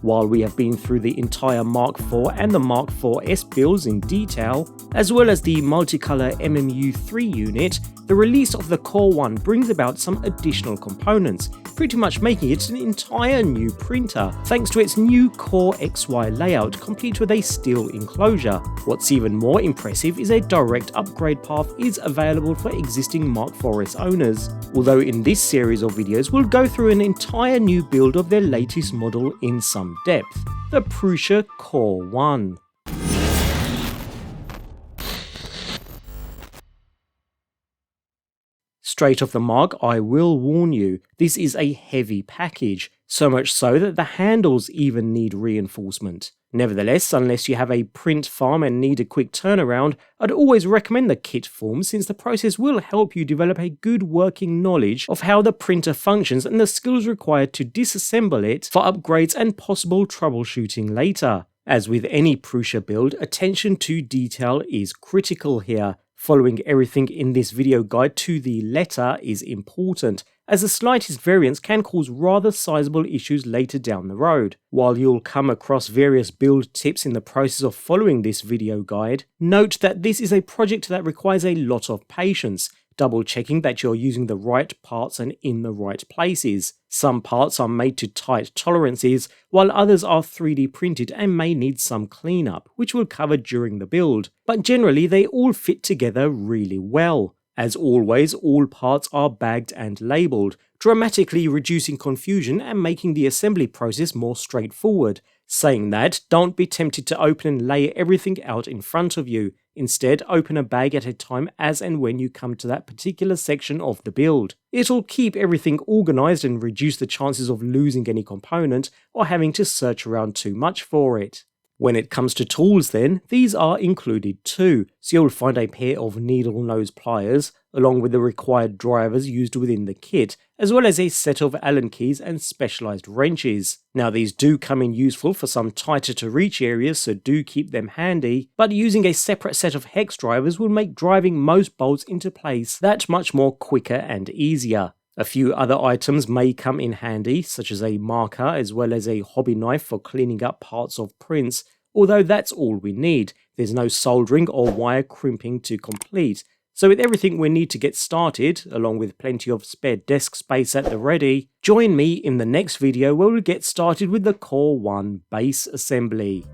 While we have been through the entire Mark IV and the Mark IV's builds in detail, as well as the multicolor MMU3 unit, the release of the Core One brings about some additional components, pretty much making it an entire new printer, thanks to its new Core XY layout complete with a steel enclosure. What's even more impressive is a direct upgrade path is available for existing Mark IV's owners, although in this series of videos we'll go through an entire new build of their latest model in some depth, the Prusa Core One. Straight off the mark, I will warn you, this is a heavy package, so much so that the handles even need reinforcement. Nevertheless, unless you have a print farm and need a quick turnaround, I'd always recommend the kit form since the process will help you develop a good working knowledge of how the printer functions and the skills required to disassemble it for upgrades and possible troubleshooting later. As with any Prusa build, attention to detail is critical here. Following everything in this video guide to the letter is important, as the slightest variance can cause rather sizable issues later down the road. While you'll come across various build tips in the process of following this video guide, note that this is a project that requires a lot of patience, double checking that you're using the right parts and in the right places. Some parts are made to tight tolerances, while others are 3D printed and may need some cleanup, which we'll cover during the build, but generally they all fit together really well. As always, all parts are bagged and labelled, dramatically reducing confusion and making the assembly process more straightforward. Saying that, don't be tempted to open and lay everything out in front of you. Instead, open a bag at a time as and when you come to that particular section of the build. It'll keep everything organised and reduce the chances of losing any component or having to search around too much for it. When it comes to tools then, these are included too, so you'll find a pair of needle nose pliers, along with the required drivers used within the kit, as well as a set of Allen keys and specialised wrenches. Now these do come in useful for some tighter to reach areas, so do keep them handy, but using a separate set of hex drivers will make driving most bolts into place that much more quicker and easier. A few other items may come in handy, such as a marker as well as a hobby knife for cleaning up parts of prints, although that's all we need. There's no soldering or wire crimping to complete. So with everything we need to get started, along with plenty of spare desk space at the ready, join me in the next video where we'll get started with the Core One base assembly.